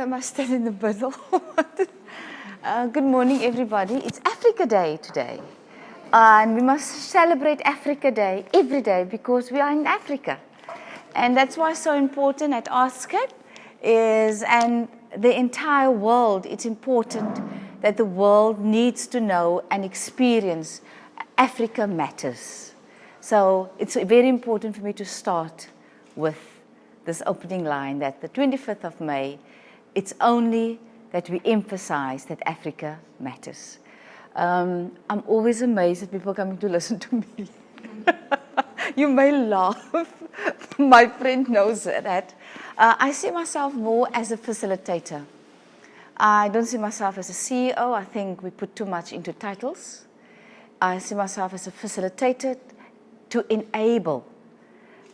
am I still in the middle? Good morning, everybody. It's Africa Day today. And we must celebrate Africa Day every day because we are in Africa. And that's why it's so important at Artscape and the entire world, it's important that the world needs to know and experience Africa matters. So it's very important for me to start with this opening line that the 25th of May, it's only that we emphasize that Africa matters. I'm always amazed at people coming to listen to me. You may laugh. My friend knows that. I see myself more as a facilitator. I don't see myself as a CEO. I think we put too much into titles. I see myself as a facilitator to enable.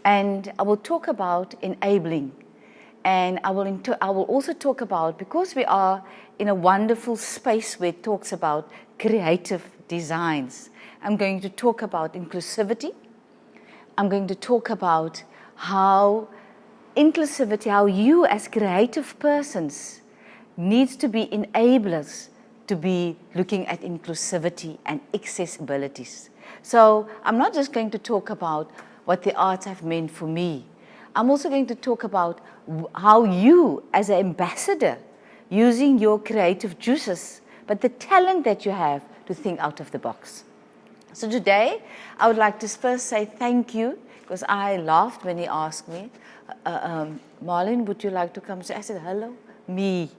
And I will talk about enabling. And I will also talk about, because we are in a wonderful space where it talks about creative designs, I'm going to talk about inclusivity. I'm going to talk about how inclusivity, how you as creative persons needs to be enablers to be looking at inclusivity and accessibilities. So I'm not just going to talk about what the arts have meant for me. I'm also going to talk about how you, as an ambassador, using your creative juices, but the talent that you have to think out of the box. So today, I would like to first say thank you, because I laughed when he asked me, Marlene, would you like to come? So I said, hello, me.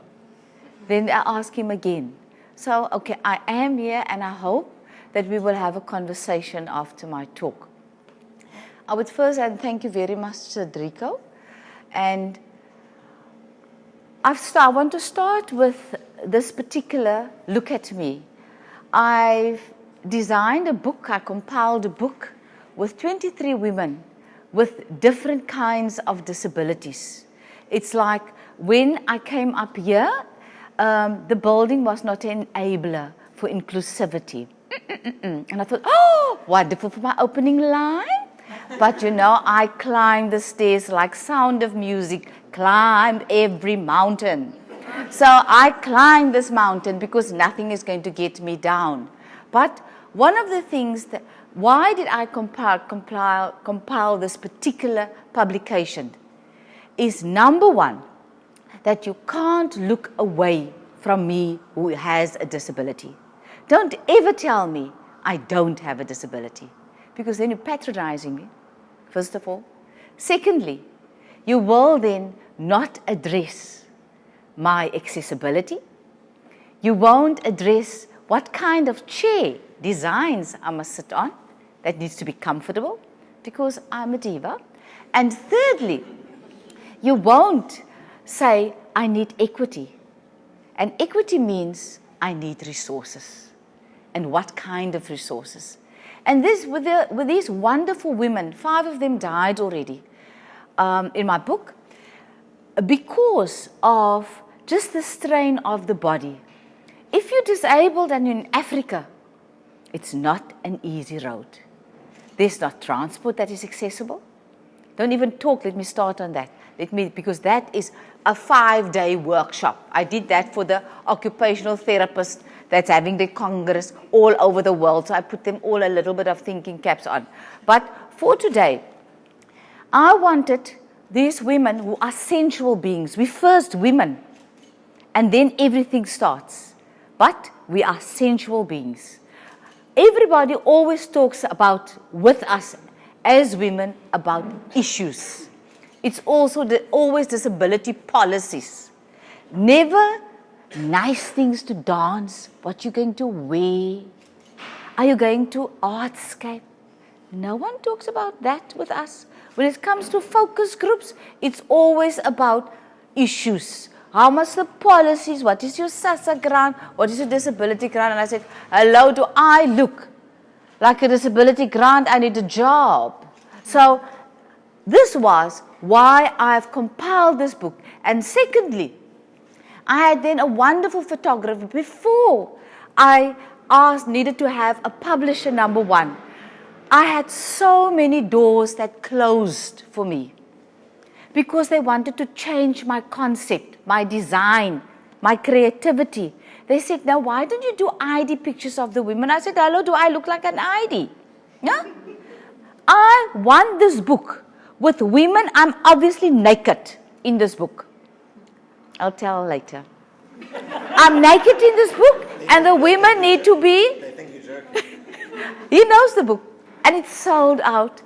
Then I asked him again. So, okay, I am here, and I hope that we will have a conversation after my talk. I would first thank you very much, Cedrico. And I want to start with this particular look at me. I've designed a book, I compiled a book with 23 women with different kinds of disabilities. It's like when I came up here, the building was not an enabler for inclusivity. And I thought, oh, wonderful for my opening line. But you know, I climbed the stairs like Sound of Music, climb every mountain. So I climbed this mountain because nothing is going to get me down. But one of the things that, why did I compile this particular publication is number one, that you can't look away from me who has a disability. Don't ever tell me I don't have a disability, because then you're patronizing me, first of all. Secondly, you will then not address my accessibility. You won't address what kind of chair designs I must sit on that needs to be comfortable, because I'm a diva. And thirdly, you won't say I need equity. And equity means I need resources. And what kind of resources? And this, with these wonderful women, 5 of them died already in my book, because of just the strain of the body. If you're disabled and you're in Africa, it's not an easy road. There's not transport that is accessible. Don't even talk, let me start on that. Because that is a 5-day workshop. I did that for the occupational therapist that's having the congress all over the world. So I put them all a little bit of thinking caps on. But for today, I wanted these women who are sensual beings. We're first women, and then everything starts. But we are sensual beings. Everybody always talks about, with us as women, about issues. It's also always disability policies. Never nice things to dance, what you're going to wear. Are you going to Artscape? No one talks about that with us. When it comes to focus groups, it's always about issues. How much the policies, what is your SASSA grant, what is your disability grant? And I said, hello, do I look like a disability grant? I need a job. So this was why I've compiled this book. And secondly, I had then a wonderful photographer before I needed to have a publisher number 1. I had so many doors that closed for me. because they wanted to change my concept, my design, my creativity. They said, now why don't you do ID pictures of the women? I said, hello, do I look like an ID? Yeah? I want this book with women. I'm obviously naked in this book. I'll tell later. I'm naked in this book, and the women need to be. They think you're joking. He knows the book, and it's sold out.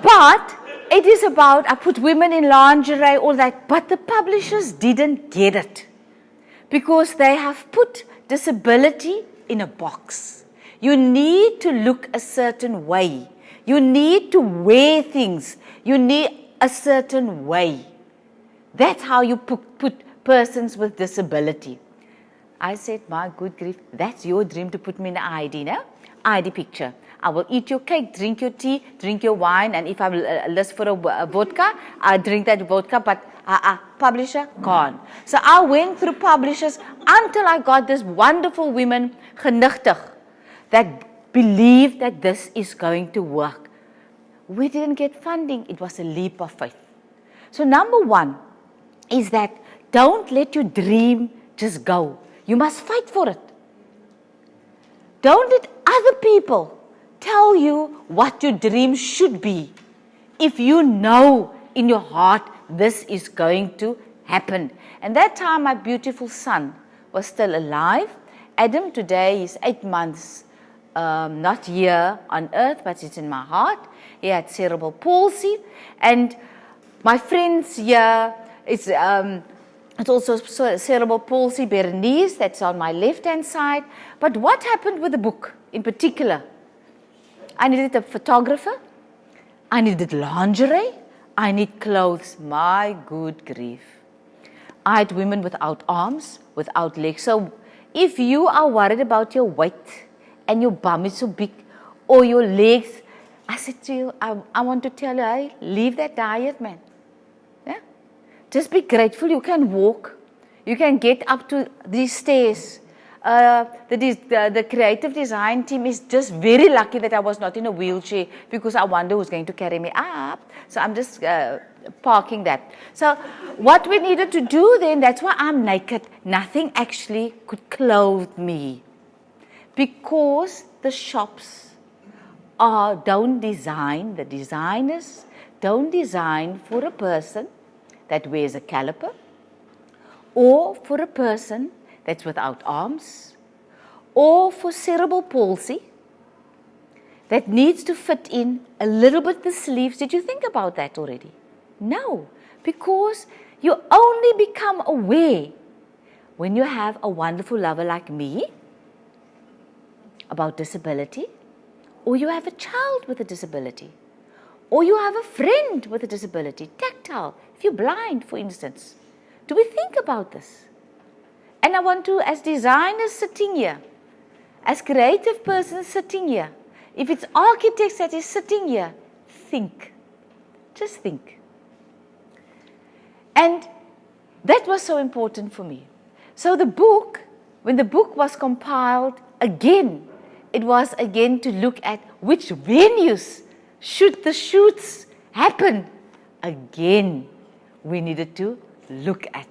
But it is about, I put women in lingerie, all that, but the publishers didn't get it because they have put disability in a box. You need to look a certain way. You need to wear things. You need a certain way. That's how you put persons with disability. I said, my good grief, that's your dream to put me in an ID, no? ID picture. I will eat your cake, drink your tea, drink your wine, and if I list for a vodka, I drink that vodka, but publisher, gone. So I went through publishers until I got this wonderful women, genigtig, that believed that this is going to work. We didn't get funding. It was a leap of faith. So number one is that don't let your dream just go. You must fight for it. Don't let other people tell you what your dream should be. If you know in your heart this is going to happen. And that time my beautiful son was still alive. Adam today is 8 months, not here on earth, but it's in my heart. He had cerebral palsy. And my friends here, it's also cerebral palsy, Berenice, that's on my left-hand side. But what happened with the book in particular? I needed a photographer. I needed lingerie. I need clothes. My good grief. I had women without arms, without legs. So if you are worried about your weight and your bum is so big or your legs, I said to you, I want to tell you, hey, leave that diet, man. Yeah? Just be grateful you can walk. You can get up to these stairs. The creative design team is just very lucky that I was not in a wheelchair because I wonder who's going to carry me up. So I'm just parking that. So what we needed to do then, that's why I'm naked. Nothing actually could clothe me because the shops don't design, the designers don't design for a person that wears a caliper or for a person that's without arms, or for cerebral palsy that needs to fit in a little bit the sleeves. Did you think about that already? No, because you only become aware when you have a wonderful lover like me about disability, or you have a child with a disability, or you have a friend with a disability, tactile, if you're blind, for instance. Do we think about this? And I want to, as designers sitting here, as creative persons sitting here, if it's architects that is sitting here, think. Just think. And that was so important for me. So the book, when the book was compiled, again, it was again to look at which venues should the shoots happen. Again, we needed to look at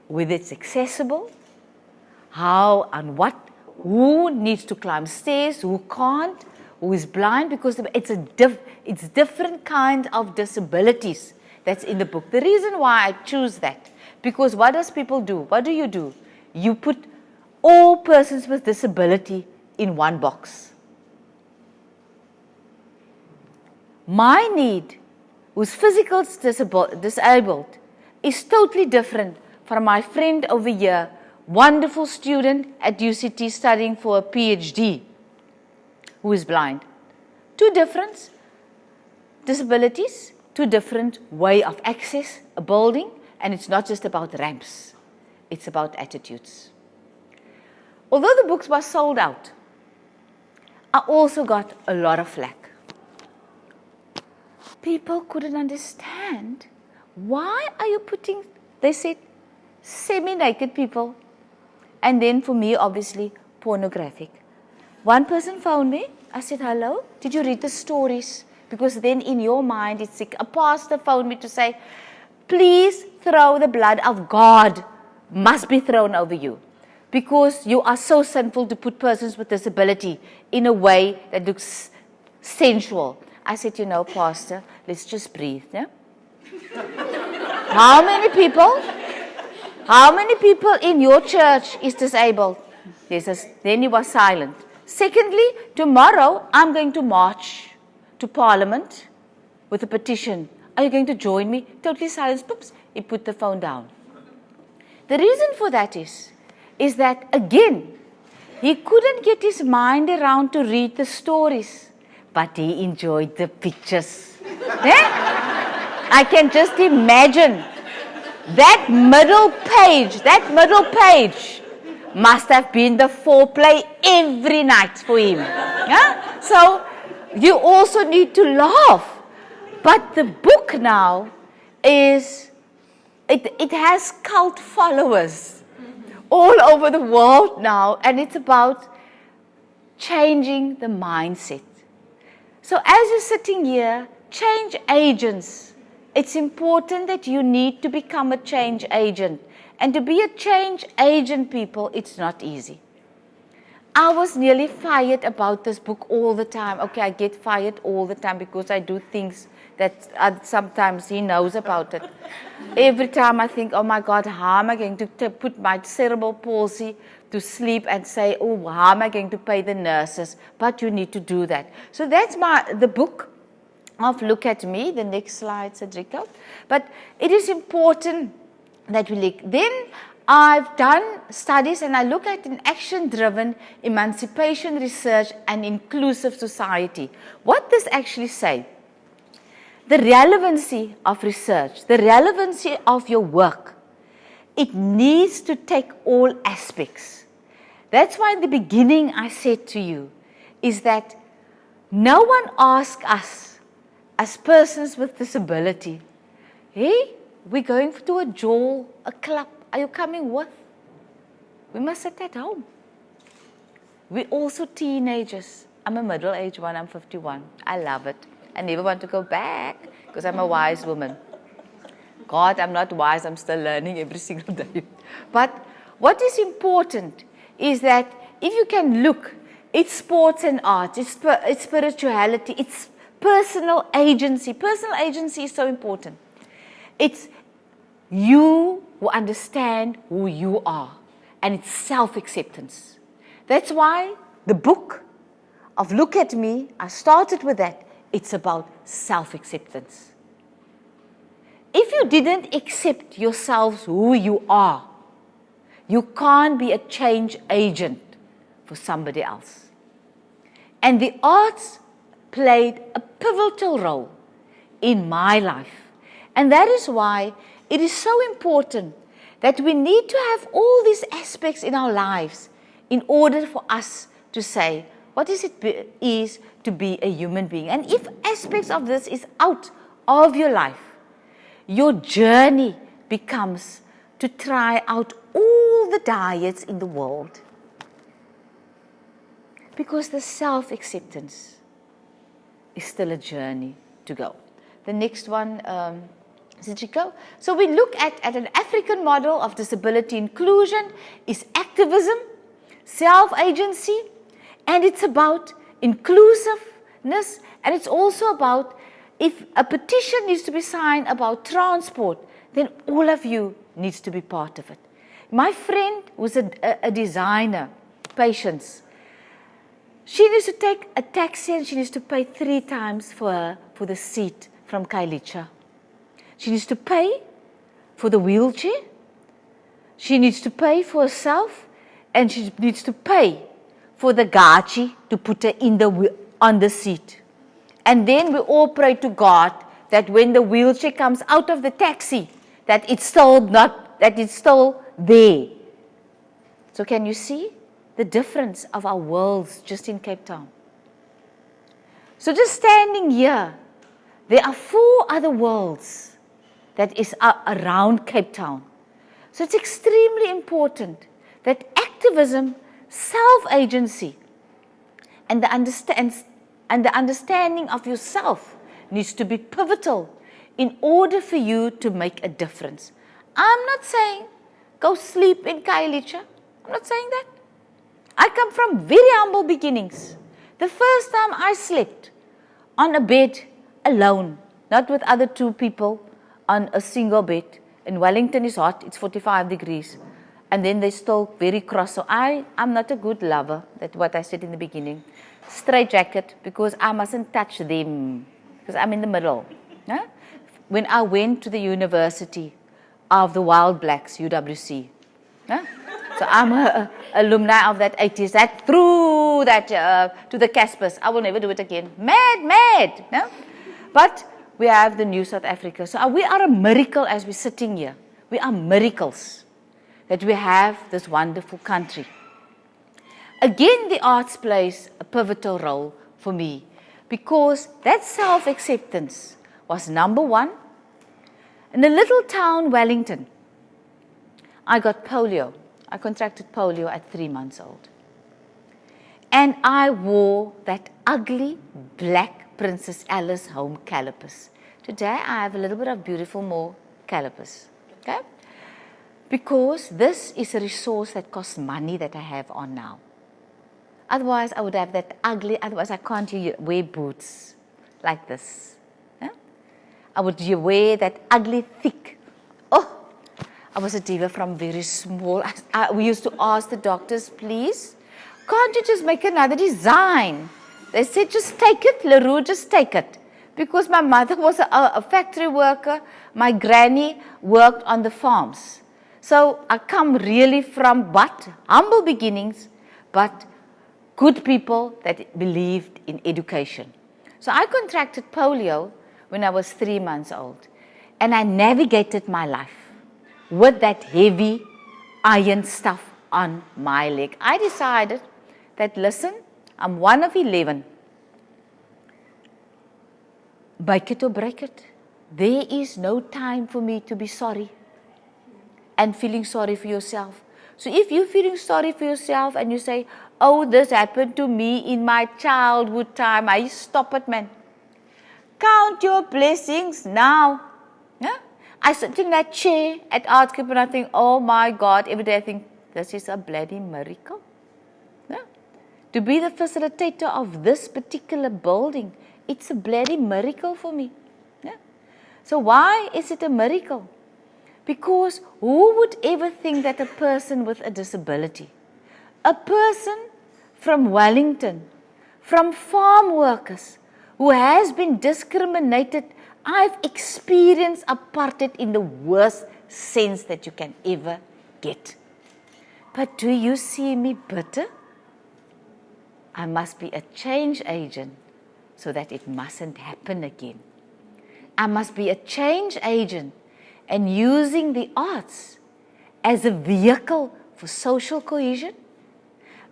whether it's accessible, how and what, who needs to climb stairs, who can't, who is blind, because it's different kind of disabilities that's in the book. The reason why I choose that, because what does people do? What do? You put all persons with disability in one box. My need, who's physically disabled, is totally different from my friend over here, wonderful student at UCT studying for a PhD, who is blind. Two different disabilities, two different way of access a building, and it's not just about ramps, it's about attitudes. Although the books were sold out, I also got a lot of flack. People couldn't understand, why are you putting, they said, semi-naked people. And then for me, obviously, pornographic. One person phoned me. I said, hello, did you read the stories because then in your mind it's sick. A pastor phoned me to say, please throw the blood of God must be thrown over you, because you are so sinful to put persons with disability in a way that looks sensual. I said, Pastor, let's just breathe. Yeah? How many people in your church is disabled? Then he was silent. Secondly, tomorrow I'm going to march to Parliament with a petition. Are you going to join me? Totally silence. Poops. He put the phone down. The reason for that is that, again, he couldn't get his mind around to read the stories, but he enjoyed the pictures. I can just imagine that middle page must have been the foreplay every night for him. Yeah? So you also need to laugh. But the book now it has cult followers all over the world now, and it's about changing the mindset. So as you're sitting here, change agents, it's important that you need to become a change agent. And to be a change agent, people, it's not easy. I was nearly fired about this book all the time. Okay, I get fired all the time because I do things that sometimes he knows about it. Every time I think, oh my God, how am I going to put my cerebral palsy to sleep and say, oh, how am I going to pay the nurses? But you need to do that. So that's the book of Look at Me. The next slide, Cedrico. But it is important that we look. Then I've done studies and I look at an action-driven emancipation research and inclusive society. What does actually say? The relevancy of research, the relevancy of your work, it needs to take all aspects. That's why in the beginning I said to you is that no one asks us as persons with disability, hey, we're going to a club. Are you coming with? We must sit at home. We're also teenagers. I'm a middle-aged one. I'm 51. I love it. I never want to go back because I'm a wise woman. God, I'm not wise. I'm still learning every single day. But what is important is that if you can look, it's sports and arts, it's spirituality, it's personal agency. Personal agency is so important. It's you who understand who you are, and it's self-acceptance. That's why the book of Look at Me, I started with that. It's about self-acceptance. If you didn't accept yourselves who you are, you can't be a change agent for somebody else. And the arts played a pivotal role in my life. And that is why it is so important that we need to have all these aspects in our lives in order for us to say, what is to be a human being? And if aspects of this is out of your life, your journey becomes to try out all the diets in the world. Because the self-acceptance is still a journey to go. The next one, Zichiko. So we look at an African model of disability inclusion is activism, self-agency, and it's about inclusiveness, and it's also about if a petition needs to be signed about transport, then all of you needs to be part of it. My friend was a designer, Patience. She needs to take a taxi and she needs to pay 3 times for the seat from Kailicha. She needs to pay for the wheelchair. She needs to pay for herself, and she needs to pay for the gachi to put her on the seat. And then we all pray to God that when the wheelchair comes out of the taxi, that it's still there. So can you see the difference of our worlds just in Cape Town? So just standing here, there are 4 other worlds that is around Cape Town. So it's extremely important that activism, self-agency, and the understanding of yourself needs to be pivotal in order for you to make a difference. I'm not saying go sleep in Kailicha. I'm not saying that. I come from very humble beginnings. The first time I slept on a bed alone, not with other two people on a single bed. In Wellington it's hot, it's 45 degrees. And then they're still very cross. So I'm not a good lover. That's what I said in the beginning. Straight jacket, because I mustn't touch them, because I'm in the middle. Huh? When I went to the University of the Wild Blacks, UWC, huh? So I'm an alumni of that 80s, that through that to the Caspers. I will never do it again. Mad. No? But we have the new South Africa. So we are a miracle as we're sitting here. We are miracles that we have this wonderful country. Again, the arts plays a pivotal role for me, because that self-acceptance was number one. In a little town, Wellington, I got polio. I contracted polio at 3 months old. And I wore that ugly black Princess Alice home calipers. Today, I have a little bit of beautiful more calipers. Okay? Because this is a resource that costs money that I have on now. Otherwise, I would have that ugly, otherwise I can't wear boots like this. Yeah? I would wear that ugly, thick. Oh, I was a diva from very small. We used to ask the doctors, please, can't you just make another design? They said, just take it, Le Roux, just take it. Because my mother was a factory worker, my granny worked on the farms. So I come really from humble beginnings, but good people that believed in education. So I contracted polio when I was 3 months old. And I navigated my life with that heavy iron stuff on my leg. I decided that, listen, I'm one of 11. Make it or break it. There is no time for me to be sorry and feeling sorry for yourself. So if you're feeling sorry for yourself and you say, oh, this happened to me in my childhood time, I stop it, man. Count your blessings now. Yeah? I sit in that chair at Art Group and I think, oh my God, every day I think, this is a bloody miracle. Yeah? To be the facilitator of this particular building, it's a bloody miracle for me. Yeah? So why is it a miracle? Because who would ever think that a person with a disability, a person from Wellington, from farm workers, who has been discriminated, I've experienced apartheid in the worst sense that you can ever get. But do you see me bitter? I must be a change agent so that it mustn't happen again. I must be a change agent and using the arts as a vehicle for social cohesion,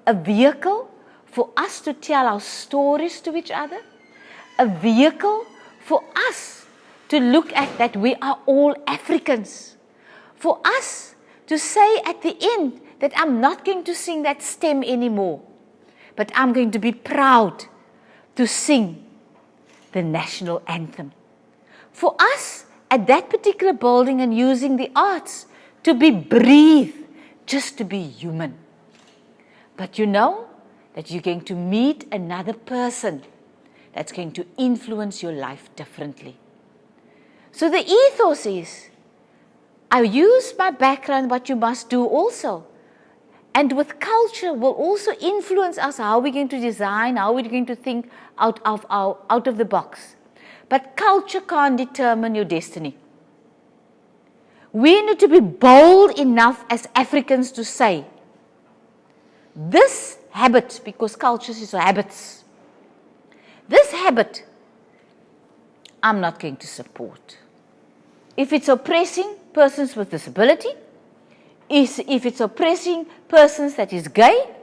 a vehicle for us to tell our stories to each other, a vehicle for us to look at that we are all Africans, for us to say at the end that I'm not going to sing that stem anymore, but I'm going to be proud to sing the national anthem. For us at that particular building and using the arts to be breathed, just to be human. But you know that you're going to meet another person that's going to influence your life differently. So the ethos is, I use my background, what you must do also. And with culture will also influence us how we're going to design, how we're going to think out of the box. But culture can't determine your destiny. We need to be bold enough as Africans to say, this habit, because culture is habits, this habit, I'm not going to support. If it's oppressing persons with disability, if it's oppressing persons that is gay,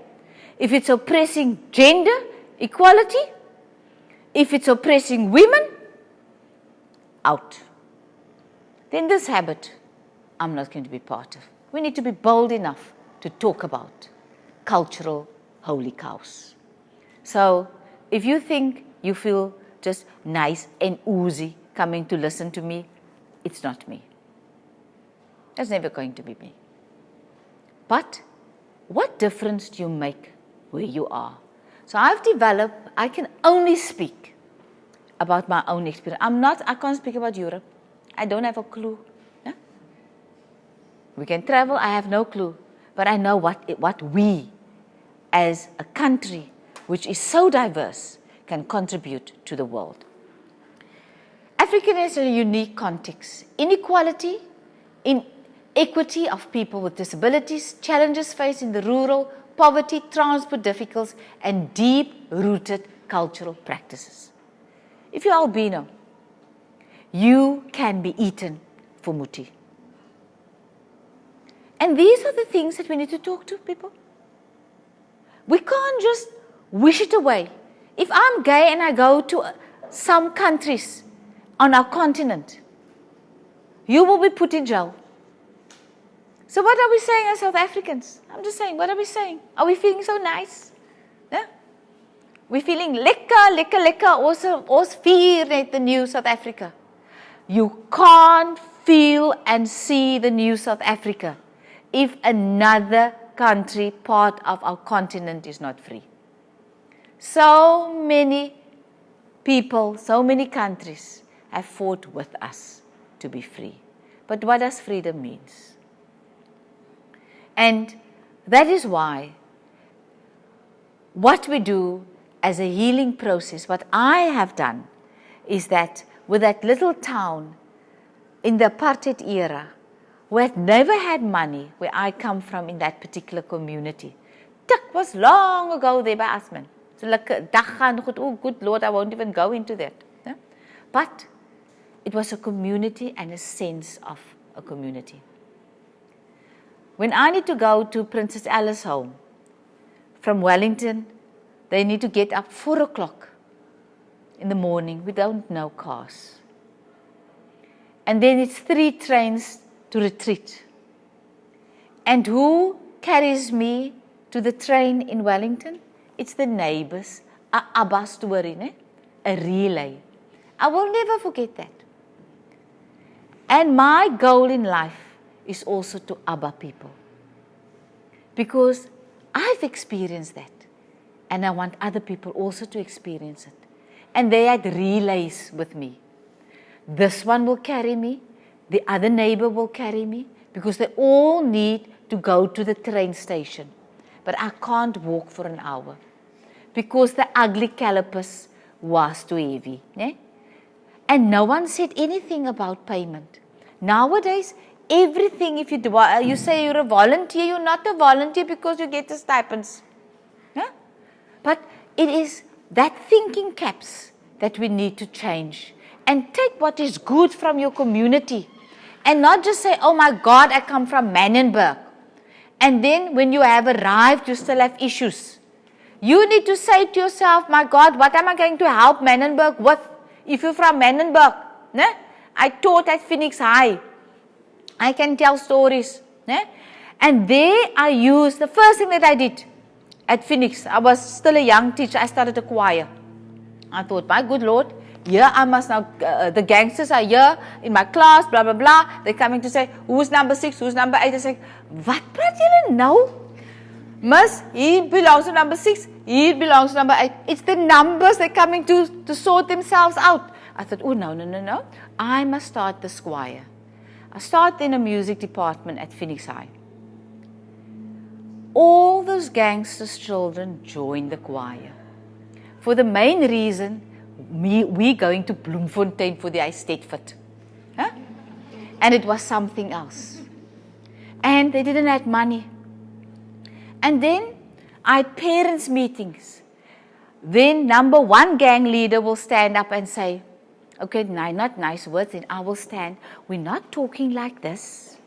if it's oppressing gender equality, if it's oppressing women, out. Then this habit, I'm not going to be part of. We need to be bold enough to talk about cultural holy cows. So if you think you feel just nice and oozy coming to listen to me. It's not me. That's never going to be me. But what difference do you make where you are? So I've developed, I can only speak about my own experience. I can't speak about Europe. I don't have a clue. Yeah? We can travel, I have no clue. But I know what we, as a country which is so diverse, can contribute to the world. Africa is a unique context. Inequality, inequity of people with disabilities, challenges faced in the rural, poverty, transport difficulties, and deep-rooted cultural practices. If you're albino, you can be eaten for muti. And these are the things that we need to talk to people. We can't just wish it away. If I'm gay and I go to some countries on our continent, you will be put in jail. So what are we saying as South Africans? I'm just saying, what are we saying? Are we feeling so nice? Yeah? We're feeling lekker, ons vier net the new South Africa. You can't feel and see the new South Africa if another country, part of our continent, is not free. So many people, so many countries have fought with us to be free. But what does freedom mean? And that is why what we do as a healing process, what I have done, is that with that little town in the apartheid era, who had never had money, where I come from in that particular community. That was long ago there by Asman. So like, oh good Lord, I won't even go into that. Yeah? But it was a community and a sense of a community. When I need to go to Princess Alice home, from Wellington, they need to get up 4 o'clock in the morning. We don't know cars. And then it's 3 trains to retreat. And who carries me to the train in Wellington? It's the neighbors, a Abba story, ne? A relay. I will never forget that. And my goal in life is also to Abba people. Because I've experienced that. And I want other people also to experience it. And they had relays with me. This one will carry me. The other neighbor will carry me. Because they all need to go to the train station. But I can't walk for an hour. Because the ugly calipers was too heavy. Ne? And no one said anything about payment. Nowadays, everything, if you say you're a volunteer, you're not a volunteer because you get the stipends. Yeah? But it is that thinking caps that we need to change. And take what is good from your community. And not just say, oh my God, I come from Manenberg. And then when you have arrived, you still have issues. You need to say to yourself, my God, what am I going to help Manenberg with? If you're from Manenberg, ne? I taught at Phoenix High. I can tell stories. Ne? And there I used, the first thing that I did at Phoenix, I was still a young teacher, I started a choir. I thought, my good Lord, here I must now, the gangsters are here in my class, blah, blah, blah. They're coming to say, who's number 6, who's number 8? I say, what praat julle nou? Miss, he belongs to number 6, he belongs to number 8. It's the numbers they're coming to sort themselves out. I thought, oh, no. I must start this choir. I started in a music department at Phoenix High. All those gangsters' children joined the choir. For the main reason, we going to Bloemfontein for the estate fit. Huh? And it was something else. And they didn't have money. And then I had parents' meetings. Then number 1 gang leader will stand up and say, okay, not nice words, then I will stand. We're not talking like this.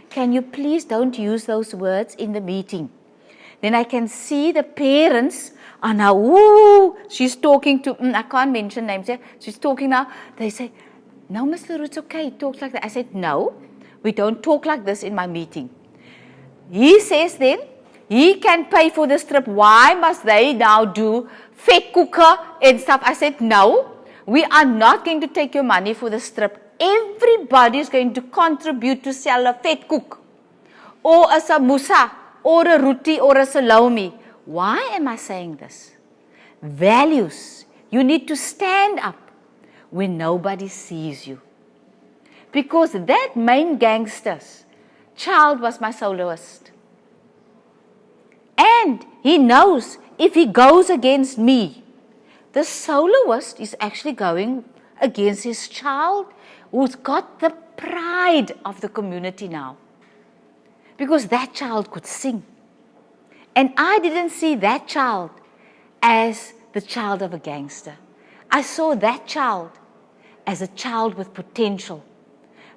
Can you please don't use those words in the meeting? Then I can see the parents are now, ooh, she's talking to, I can't mention names here. She's talking now. They say, no, Mr. Roux, it's okay, he talks like that. I said, no, we don't talk like this in my meeting. He says then, he can pay for this trip. Why must they now do fake cooker and stuff? I said, no. we are not going to take your money for this trip. Everybody is going to contribute to sell a vet koek, or a samosa, or a roti, or a salami. Why am I saying this? Values. You need to stand up when nobody sees you. Because that main gangster's child was my soloist. And he knows if he goes against me, the soloist is actually going against his child who's got the pride of the community now. Because that child could sing. And I didn't see that child as the child of a gangster. I saw that child as a child with potential.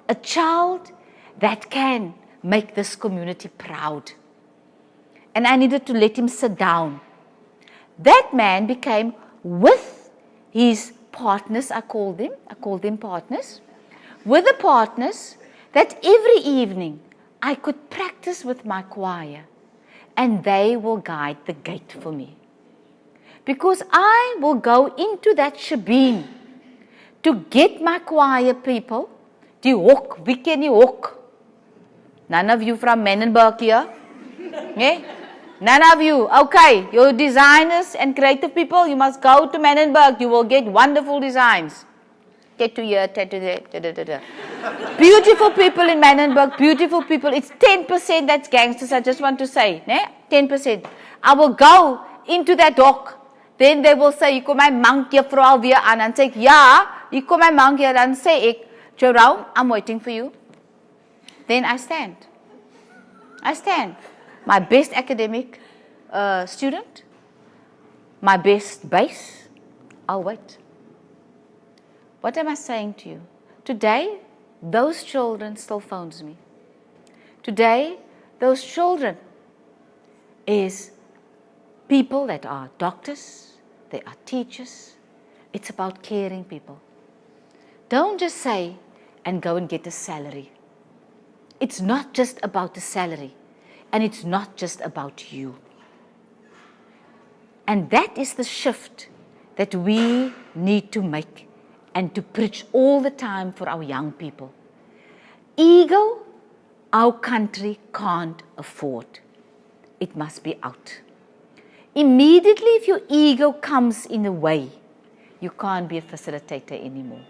A child that can make this community proud. And I needed to let him sit down. That man became, with his partners, I call them partners, with the partners, that every evening I could practice with my choir, and they will guide the gate for me. Because I will go into that shebeen to get my choir people, die hok, wie ken die hok? None of you from Menenberg here? Nee? None of you. Okay, your designers and creative people, you must go to Menenberg. You will get wonderful designs. Get to here, to there. Beautiful people in Menenberg, beautiful people. It's 10% that's gangsters, I just want to say. Nee? 10%. I will go into that dock. Then they will say, hier kom my monk juffrou alweer aan. Dan sê ek, ja, hier kom my monk hier. Dan sê ek, Jerome, I'm waiting for you. Then I stand. I stand. My best academic student, my best bass, I'll wait. What am I saying to you? Today, those children still phones me. Today, those children is people that are doctors, they are teachers. It's about caring people. Don't just say and go and get a salary. It's not just about the salary, and it's not just about you. And that is the shift that we need to make and to preach all the time for our young people. Ego, our country can't afford. It must be out. Immediately, if your ego comes in the way, you can't be a facilitator anymore.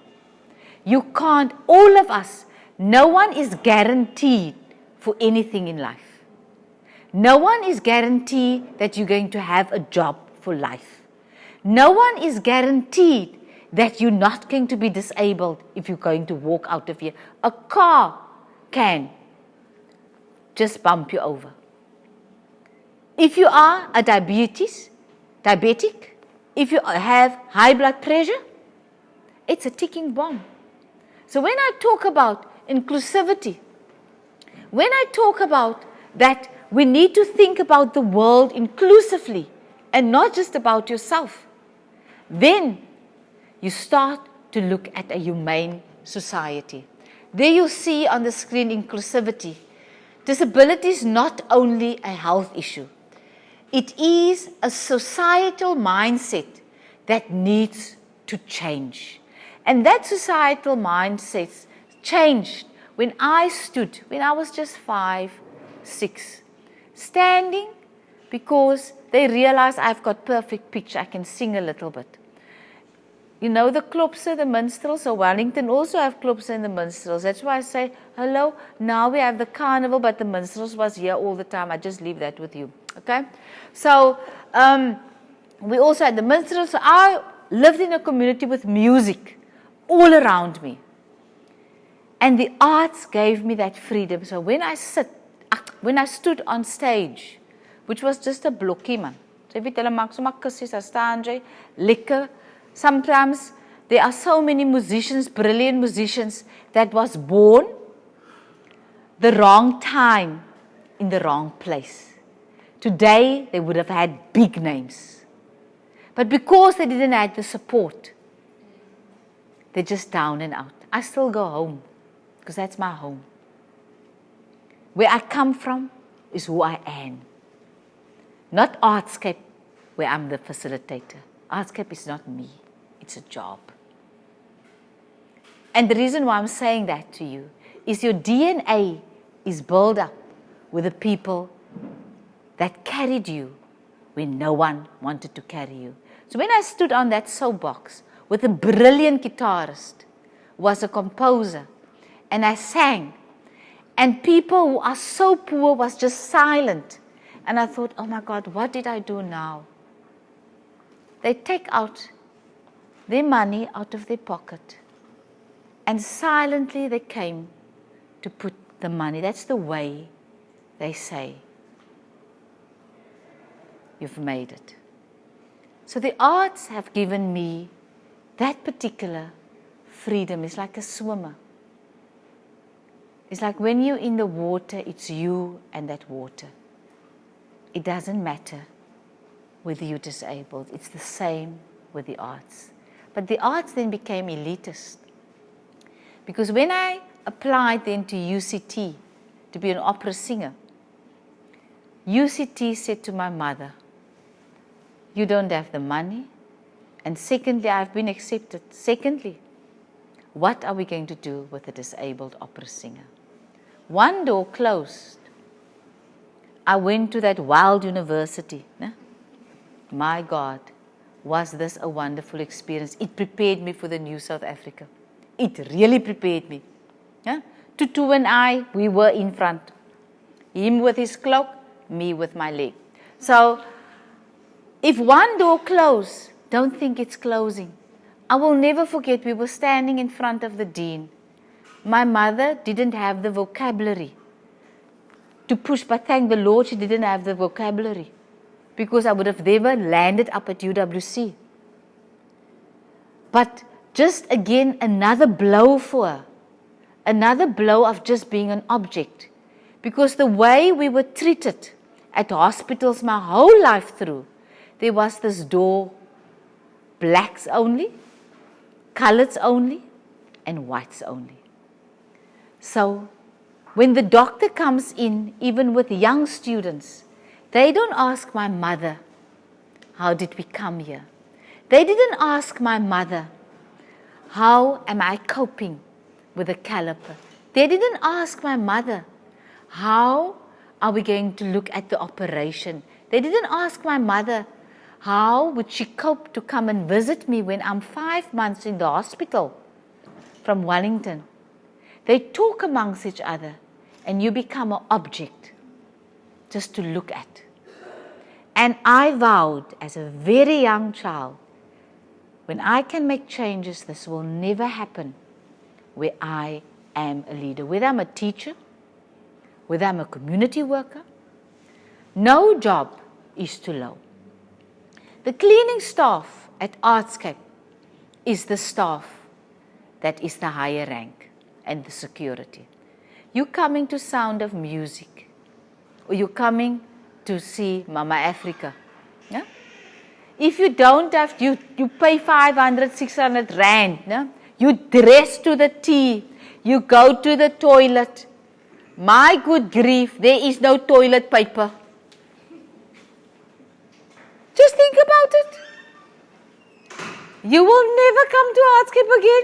You can't, all of us, no one is guaranteed for anything in life. No one is guaranteed that you're going to have a job for life. No one is guaranteed that you're not going to be disabled if you're going to walk out of here. A car can just bump you over. If you are a diabetic, if you have high blood pressure, it's a ticking bomb. So when I talk about inclusivity, when I talk about that we need to think about the world inclusively and not just about yourself, then you start to look at a humane society. There you see on the screen inclusivity. Disability is not only a health issue. It is a societal mindset that needs to change. And that societal mindset changed when I was just 5, 6, standing because they realized I've got perfect pitch, I can sing a little bit. You know the klopse, the minstrels, so Wellington also have klopse and the minstrels. That's why I say, hello, now we have the carnival, but the minstrels was here all the time. I just leave that with you, okay? So, we also had the minstrels. So I lived in a community with music all around me. And the arts gave me that freedom. So when I stood on stage, which was just a blokkie man. So if you tell them, lekker. Sometimes there are so many musicians, brilliant musicians, that was born the wrong time in the wrong place. Today, they would have had big names. But because they didn't have the support, they're just down and out. I still go home, because that's my home. Where I come from is who I am. Not Artscape, where I'm the facilitator. Artscape is not me. It's a job. And the reason why I'm saying that to you is your DNA is built up with the people that carried you when no one wanted to carry you. So when I stood on that soapbox with a brilliant guitarist, who was a composer, and I sang, and people who are so poor was just silent, and I thought, oh my God, what did I do now? They take out their money out of their pocket, and silently they came to put the money. That's the way they say, you've made it. So the arts have given me that particular freedom. It's like a swimmer. It's like when you're in the water, it's you and that water. It doesn't matter whether you're disabled. It's the same with the arts. But the arts then became elitist. Because when I applied then to UCT to be an opera singer, UCT said to my mother, you don't have the money, and secondly, I've been accepted. Secondly, what are we going to do with a disabled opera singer? One door closed. I went to that wild university. My God, was this a wonderful experience. It prepared me for the new South Africa. It really prepared me. Tutu and I, we were in front. Him with his cloak, me with my leg. So, if one door closed, don't think it's closing. I will never forget, we were standing in front of the dean. My mother didn't have the vocabulary to push, but thank the Lord she didn't have the vocabulary, because I would have never landed up at UWC. But just again, another blow for her. Another blow of just being an object. Because the way we were treated at hospitals my whole life through, there was this door, blacks only, coloreds only, and whites only. So, when the doctor comes in, even with young students, they don't ask my mother, how did we come here? They didn't ask my mother, how am I coping with a caliper? They didn't ask my mother, how are we going to look at the operation? They didn't ask my mother, how would she cope to come and visit me when I'm 5 months in the hospital from Wellington? They talk amongst each other, and you become an object just to look at. And I vowed as a very young child, when I can make changes, this will never happen where I am a leader. Whether I'm a teacher, whether I'm a community worker, no job is too low. The cleaning staff at Artscape is the staff that is the higher rank and the security. You're coming to Sound of Music, or you're coming to see Mama Africa. Yeah? If you don't have, you pay 500, 600 rand. Yeah? You dress to the T. You go to the toilet. My good grief, there is no toilet paper. Just think about it. You will never come to Artscape again,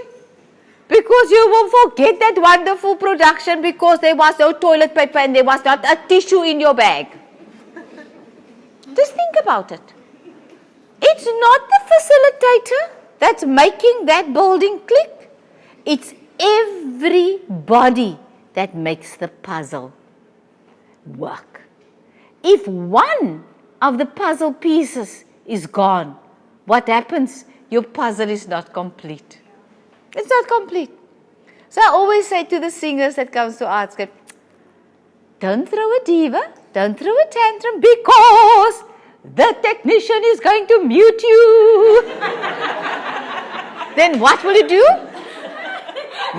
because you will forget that wonderful production because there was no toilet paper and there was not a tissue in your bag. Just think about it. It's not the facilitator that's making that building click. It's everybody that makes the puzzle work. If one of the puzzle pieces is gone, what happens? Your puzzle is not complete. It's not complete. So I always say to the singers that comes to Artscape, don't throw a diva, don't throw a tantrum, because the technician is going to mute you. Then what will you do?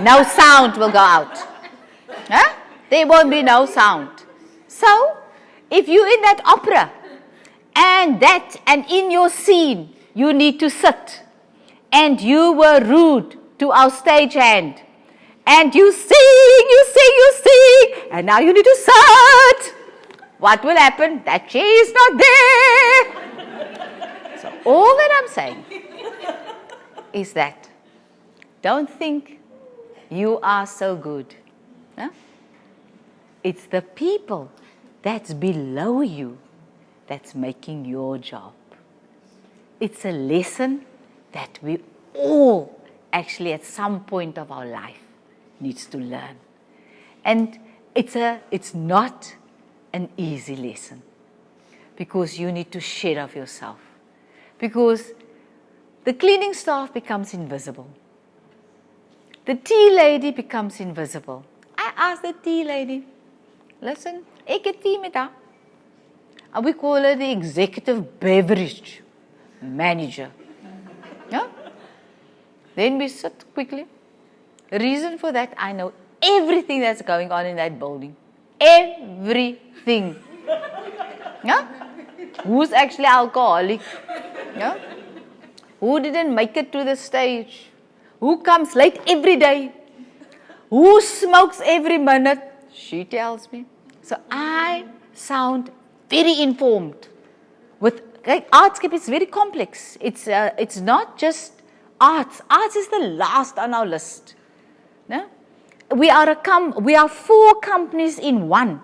No sound will go out. Huh? There won't be no sound. So, if you're in that opera, and in your scene, you need to sit, and you were rude to our stagehand, and you sing, and now you need to sit. What will happen? That chair is not there. So all that I'm saying is that don't think You are so good. Huh? It's the people that's below you that's making your job. It's a lesson that we all actually at some point of our life needs to learn. And it's not an easy lesson, because you need to shed of yourself. Because the cleaning staff becomes invisible. The tea lady becomes invisible. I asked the tea lady, listen, ek het tea met haar. And we call her the executive beverage manager. Yeah? Then we sit quickly. The reason for that, I know everything that's going on in that building. Everything. Yeah? Who's actually alcoholic? Yeah? Who didn't make it to the stage? Who comes late every day? Who smokes every minute? She tells me. So I sound very informed. With artscape, it's very complex. It's not just arts. Arts is the last on our list. No? We are 4 companies in one.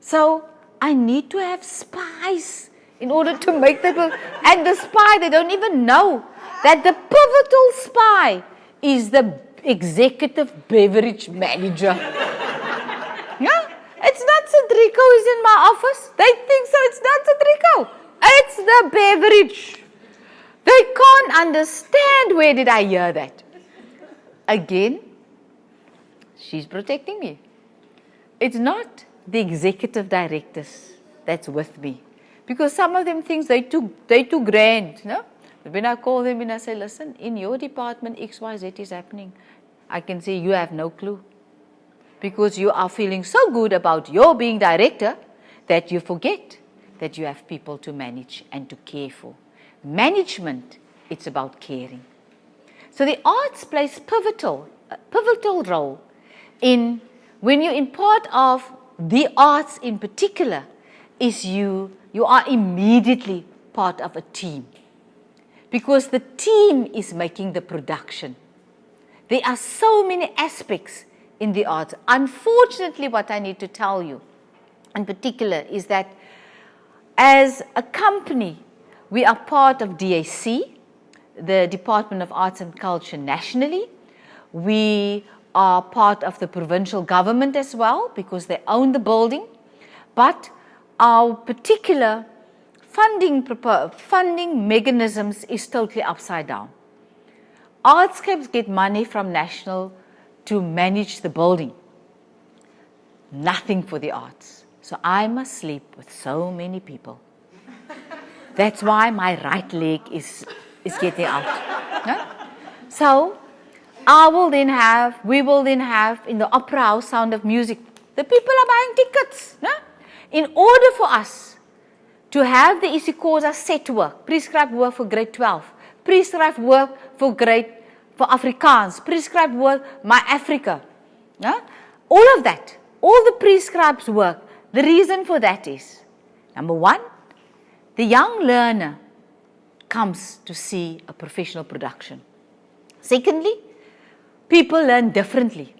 So I need to have spies in order to make that work. And the spy, they don't even know that the pivotal spy is the executive beverage manager. Yeah? It's not Cedrico who's in my office. They think so. It's not Cedrico. It's the beverage. They can't understand. Where did I hear that? Again, she's protecting me. It's not the executive directors that's with me. Because some of them think they too grand. No? When I call them and I say, listen, in your department XYZ is happening, I can say you have no clue. Because you are feeling so good about your being director that you forget that you have people to manage and to care for. Management, it's about caring. So the arts plays pivotal role in, when you're in part of the arts in particular, is you are immediately part of a team. Because the team is making the production. There are so many aspects in the arts. Unfortunately, what I need to tell you in particular is that as a company, we are part of DAC, the Department of Arts and Culture nationally. We are part of the provincial government as well, because they own the building. But our particular funding mechanisms is totally upside down. Artscapes get money from national to manage the building. Nothing for the arts. So I must sleep with so many people. That's why my right leg is getting out. No? So we will then have in the opera house Sound of Music, the people are buying tickets. No? In order for us to have the isiXhosa set work, prescribed work for grade 12, prescribed work for Afrikaans, prescribed work, My Africa. Yeah? All of that, all the prescribed work, the reason for that is, number one, the young learner comes to see a professional production. Secondly, people learn differently.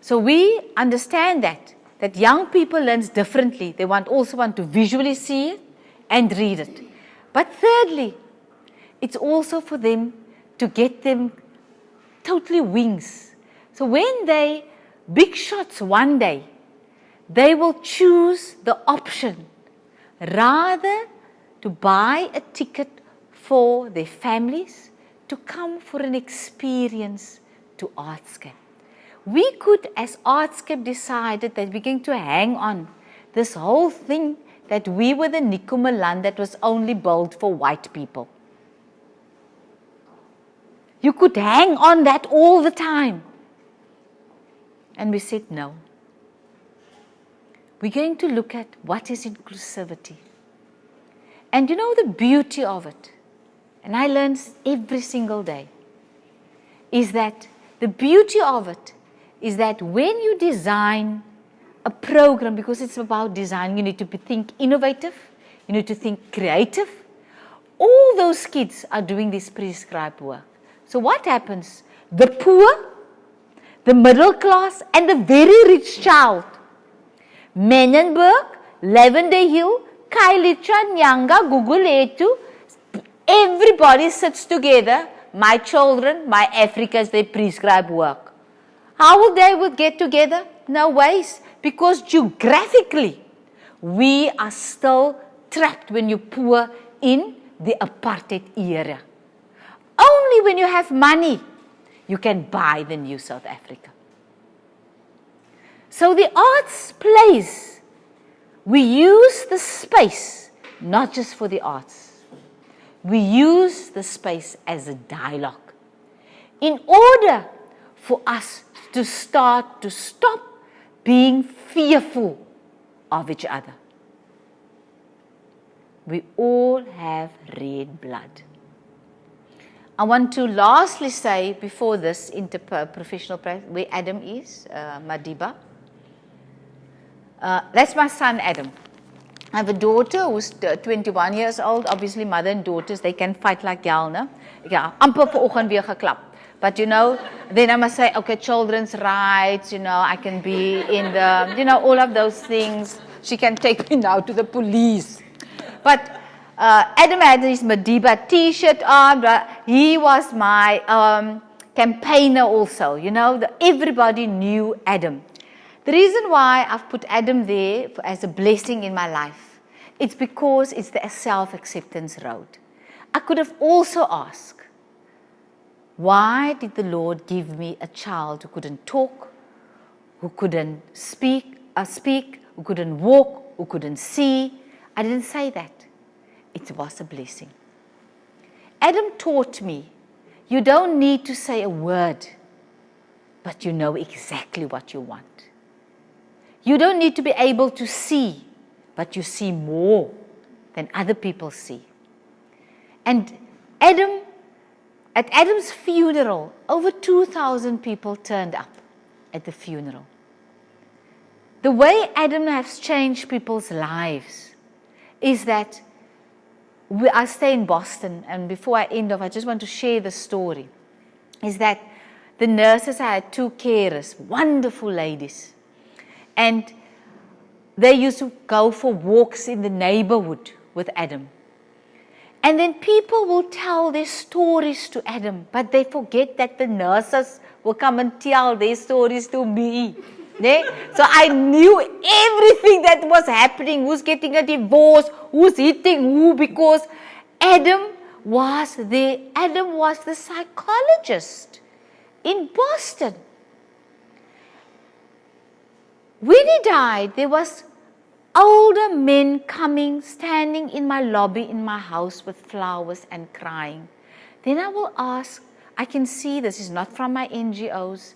So we understand that young people learn differently. They also want to visually see it and read it. But thirdly, it's also for them to get them totally wings. So when they big shots one day, they will choose the option rather to buy a ticket for their families to come for an experience to Artscape. We could, as Artscape, decided that we're going to hang on this whole thing that we were the Nikuma land that was only built for white people. You could hang on that all the time. And we said no. We're going to look at what is inclusivity. And you know the beauty of it, and I learn every single day, is that the beauty of it is that when you design a program, because it's about design, you need to think innovative, you need to think creative. All those kids are doing this prescribed work. So what happens? The poor the middle class, and the very rich child. Menenberg, Lavender Hill, Kailicha, Nyanga, Guguletu, everybody sits together. My children, my Africans, they prescribe work. How will they get together? No ways, because geographically, we are still trapped when you're poor in the apartheid era. Only when you have money, you can buy the new South Africa. So the arts place, we use the space, not just for the arts. We use the space as a dialogue in order for us to stop being fearful of each other. We all have red blood. I want to lastly say before this interprofessional practice, where Adam is, Madiba. That's my son Adam. I have a daughter who's 21 years old. Obviously, mother and daughters, they can fight like hell, no? Ja, amper vanoggend weer geklap. But then I must say, okay, children's rights, I can be in the, all of those things. She can take me now to the police. But Adam had his Madiba t-shirt on. He was my campaigner also. Everybody knew Adam. The reason why I've put Adam there as a blessing in my life, it's because it's the self-acceptance road. I could have also asked, why did the Lord give me a child who couldn't talk, who couldn't speak, who couldn't walk, who couldn't see? I didn't say that. It was a blessing. Adam taught me, you don't need to say a word, but you know exactly what you want. You don't need to be able to see, but you see more than other people see. And at Adam's funeral, over 2,000 people turned up at the funeral. The way Adam has changed people's lives is that I stay in Boston, and before I end off, I just want to share the story, is that the nurses, I had 2 carers, wonderful ladies, and they used to go for walks in the neighborhood with Adam. And then people will tell their stories to Adam, but they forget that the nurses will come and tell their stories to me. So I knew everything that was happening, who's getting a divorce, who's hitting who, because Adam was there. Adam was the psychologist in Boston. When he died, there was older men coming, standing in my lobby in my house with flowers and crying. Then I will ask, I can see this is not from my NGOs.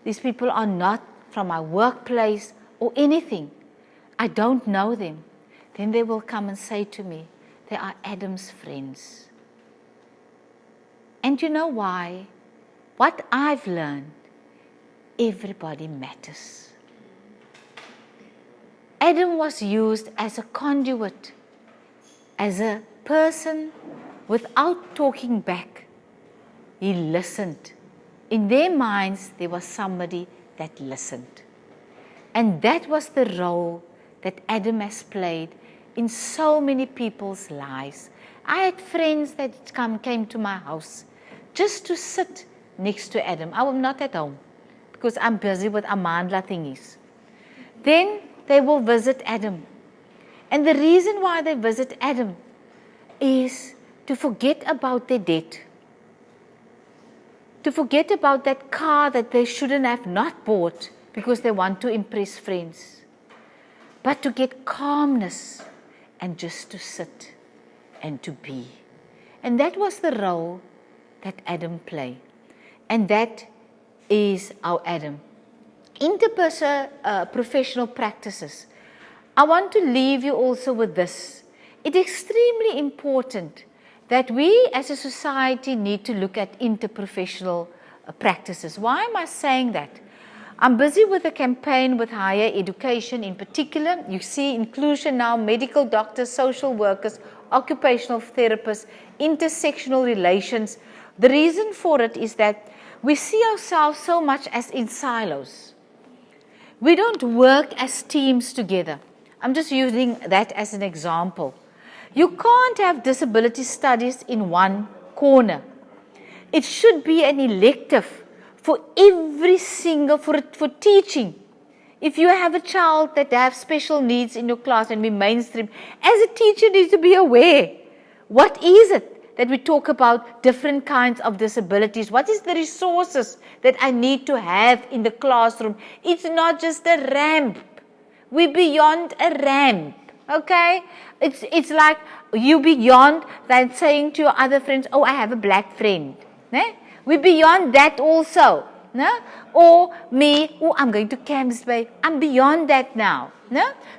These people are not from my workplace or anything. I don't know them. Then they will come and say to me, they are Adam's friends. And you know why? What I've learned, everybody matters. Adam was used as a conduit, as a person without talking back. He listened. In their minds, there was somebody that listened. And that was the role that Adam has played in so many people's lives. I had friends that came to my house just to sit next to Adam. I was not at home because I'm busy with Amandla thingies. Then they will visit Adam. And the reason why they visit Adam is to forget about their debt, to forget about that car that they shouldn't have not bought because they want to impress friends, but to get calmness and just to sit and to be. And that was the role that Adam played. And that is our Adam. Interprofessional practices. I want to leave you also with this. It's extremely important that we as a society need to look at interprofessional practices. Why am I saying that? I'm busy with a campaign with higher education in particular. You see inclusion now, medical doctors, social workers, occupational therapists, intersectional relations. The reason for it is that we see ourselves so much as in silos. We don't work as teams together. I'm just using that as an example. You can't have disability studies in one corner. It should be an elective for every single, for teaching. If you have a child that have special needs in your class and we mainstream, as a teacher you need to be aware. What is it that we talk about different kinds of disabilities? What is the resources that I need to have in the classroom? It's not just a ramp. We're beyond a ramp. Okay? It's like you beyond than saying to your other friends, oh, I have a black friend. We're beyond that also. Or me, oh, I'm going to Camps Bay. I'm beyond that now.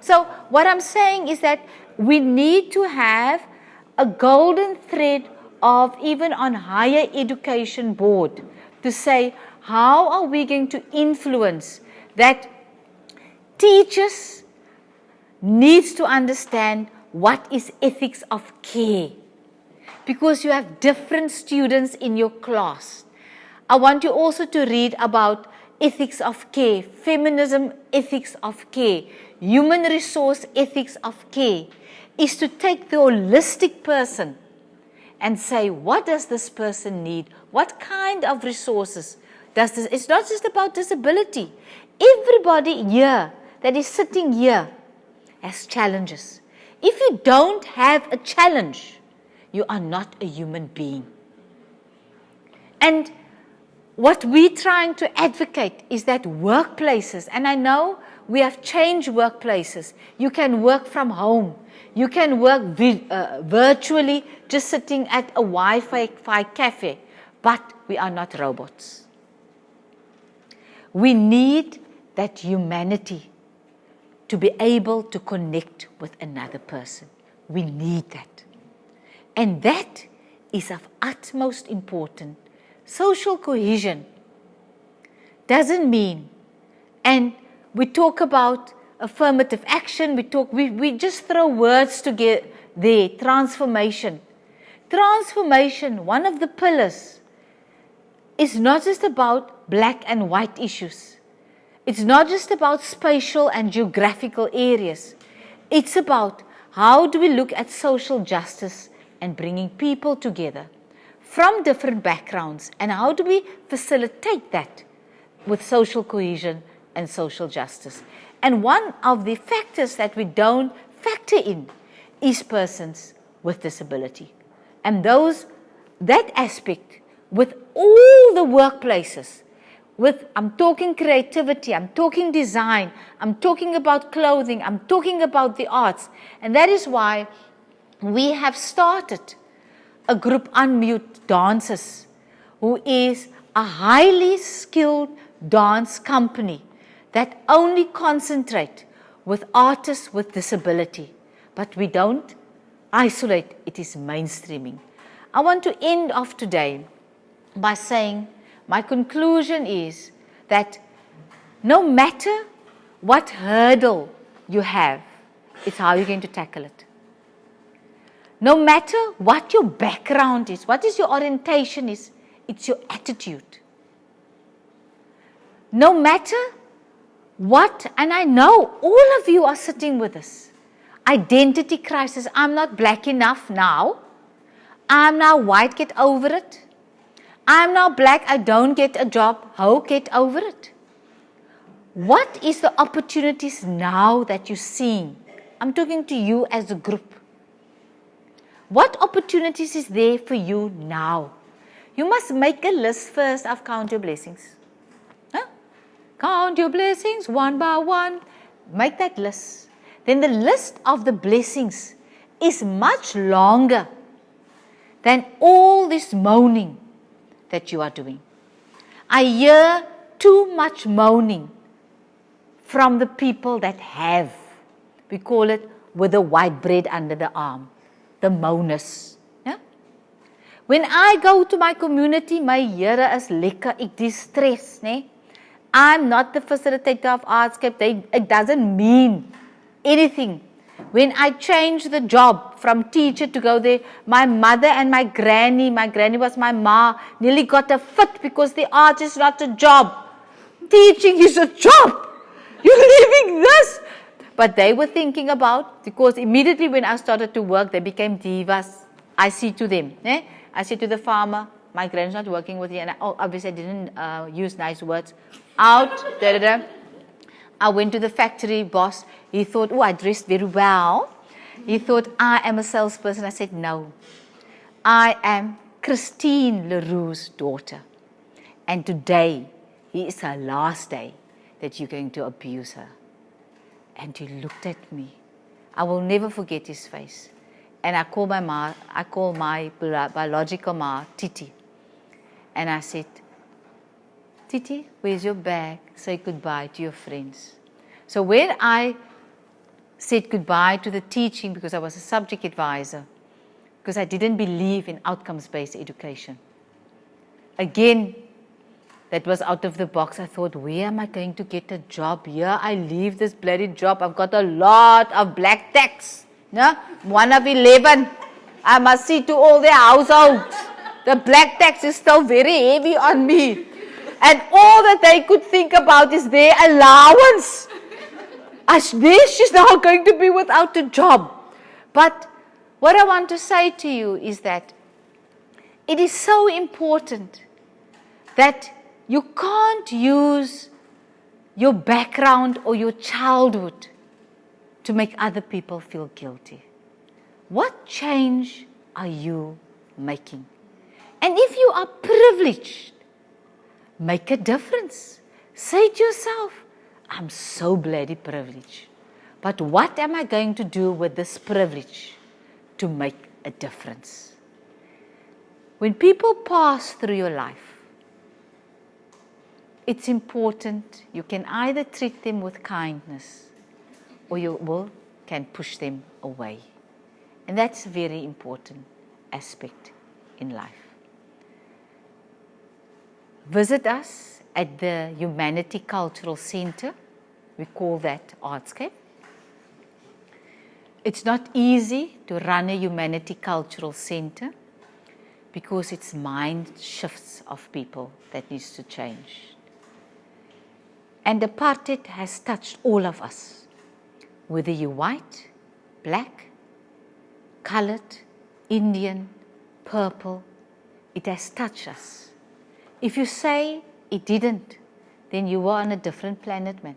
So what I'm saying is that we need to have a golden thread of even on higher education board to say, how are we going to influence that teachers needs to understand what is ethics of care, because you have different students in your class. I want you also to read about ethics of care, feminism ethics of care, human resource ethics of care, is to take the holistic person and say, what does this person need? What kind of resources does this? It's not just about disability. Everybody here that is sitting here has challenges. If you don't have a challenge, you are not a human being. And what we're trying to advocate is that workplaces, and I know we have changed workplaces. You can work from home. You can work virtually, just sitting at a Wi-Fi cafe. But we are not robots. We need that humanity to be able to connect with another person. We need that. And that is of utmost importance. Social cohesion doesn't mean, and we talk about affirmative action, we just throw words together there, transformation. Transformation, one of the pillars, is not just about black and white issues. It's not just about spatial and geographical areas. It's about how do we look at social justice and bringing people together from different backgrounds, and how do we facilitate that with social cohesion and social justice. And one of the factors that we don't factor in is persons with disability. And that aspect with all the workplaces, I'm talking creativity, I'm talking design, I'm talking about clothing, I'm talking about the arts. And that is why we have started a group Unmute Dancers, who is a highly skilled dance company that only concentrate with artists with disability. But we don't isolate, it is mainstreaming. I want to end off today by saying my conclusion is that no matter what hurdle you have, it's how you're going to tackle it. No matter what your background is, what is your orientation is, it's your attitude. No matter what, and I know all of you are sitting with us, identity crisis, I'm not black enough now, I'm now white, get over it. I'm now black, I don't get a job, how get over it? What is the opportunities now that you're seeing? I'm talking to you as a group. What opportunities is there for you now? You must make a list first of count your blessings. Count your blessings one by one. Make that list. Then the list of the blessings is much longer than all this moaning that you are doing. I hear too much moaning from the people that have. We call it with the white bread under the arm. The moaners. When I go to my community, my Here is lekker, ek distress, I'm not the facilitator of Artscape. It doesn't mean anything. When I changed the job from teacher to go there, my mother and my granny was my ma, nearly got a fit because the art is not a job. Teaching is a job. You're leaving this. But they were thinking about, because immediately when I started to work, they became divas. I see to them. I say to the farmer, my granny's not working with you, and obviously I didn't use nice words. Out, da-da-da. I went to the factory boss. He thought, I dressed very well. He thought, I am a salesperson. I said, no. I am Marlene le Roux's daughter. And today, he is her last day that you're going to abuse her. And he looked at me. I will never forget his face. And I call my biological ma, Titi. And I said, Titi, where's your bag? Say goodbye to your friends. So when I said goodbye to the teaching, because I was a subject advisor, because I didn't believe in outcomes-based education. Again, that was out of the box. I thought, where am I going to get a job here? I leave this bloody job. I've got a lot of black tax. No? One of 11. I must see to all their households. The black tax is still very heavy on me. And all that they could think about is their allowance. She's now going to be without a job. But what I want to say to you is that it is so important that you can't use your background or your childhood to make other people feel guilty. What change are you making? And if you are privileged, make a difference. Say to yourself, I'm so bloody privileged. But what am I going to do with this privilege to make a difference? When people pass through your life, it's important you can either treat them with kindness or you can push them away. And that's a very important aspect in life. Visit us at the Humanity Cultural Center. We call that Artscape. It's not easy to run a Humanity Cultural Center because it's mind shifts of people that needs to change. And apartheid has touched all of us, whether you're white, black, colored, Indian, purple, it has touched us. If you say it didn't, then you were on a different planet, man.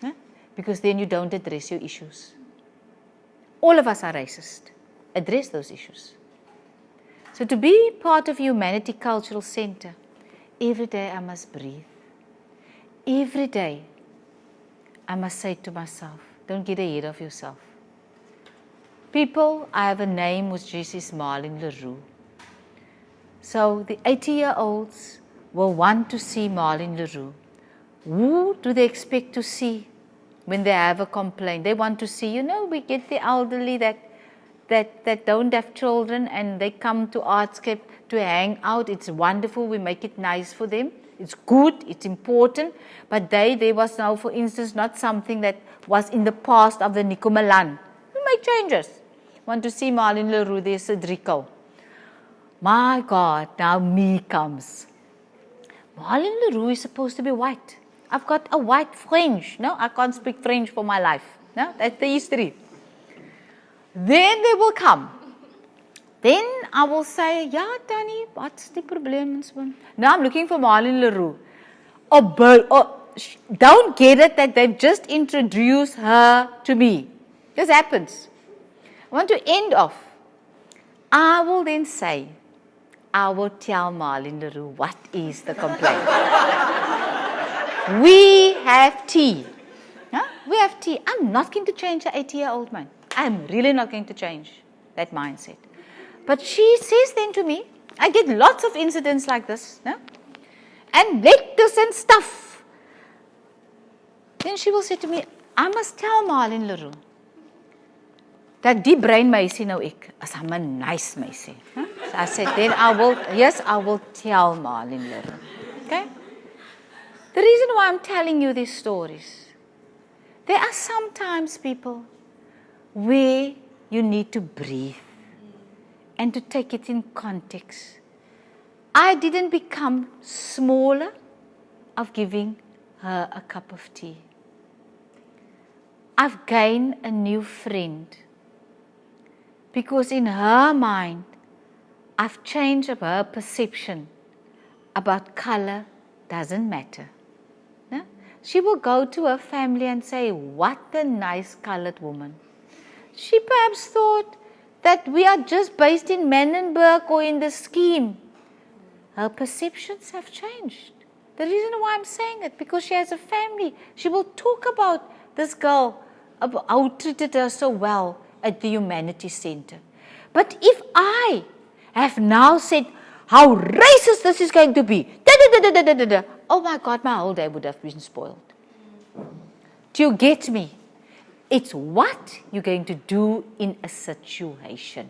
Huh? Because then you don't address your issues. All of us are racist. Address those issues. So to be part of Humanity Cultural Center, every day I must breathe. Every day I must say to myself, don't get ahead of yourself. People, I have a name which is Marlene le Roux. So the 80-year-olds will want to see Marlene le Roux. Who do they expect to see when they have a complaint? They want to see, we get the elderly that don't have children and they come to Artscape to hang out. It's wonderful. We make it nice for them. It's good. It's important. But there was now, for instance, not something that was in the past of the Nikomalan. We make changes. Want to see Marlene le Roux, there's Cedrico. My God, now me comes. Marlene le Roux is supposed to be white. I've got a white French. No, I can't speak French for my life. No, that's the history. Then they will come. Then I will say, yeah, Danny, what's the problem? Now I'm looking for Marlene le Roux. Don't get it that they've just introduced her to me. This happens. I want to end off. I will then say, I will tell Marlene le Roux what is the complaint. We have tea. Huh? We have tea. I'm not going to change the 80-year-old man. I'm really not going to change that mindset. But she says then to me, I get lots of incidents like this, no? And letters and stuff. Then she will say to me, I must tell Marlene le Roux dat die brein meisie nou ek, as I'm a nice meisie. Huh? So I said, then I will tell Marlene le Roux. Okay? The reason why I'm telling you these stories, there are sometimes people where you need to breathe and to take it in context. I didn't become smaller of giving her a cup of tea. I've gained a new friend because in her mind, I've changed her perception about color doesn't matter. No? She will go to her family and say, what a nice colored woman. She perhaps thought that we are just based in Menenberg or in the scheme. Her perceptions have changed. The reason why I'm saying it, because she has a family. She will talk about this girl, about how treated her so well at the Humanities Center. But if I have now said how racist this is going to be, oh my God, my whole day would have been spoiled. Do you get me? It's what you're going to do in a situation.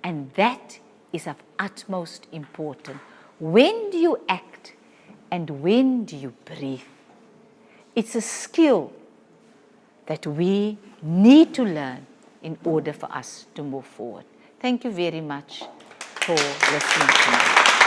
And that is of utmost importance. When do you act and when do you breathe? It's a skill that we need to learn in order for us to move forward. Thank you very much for listening to me.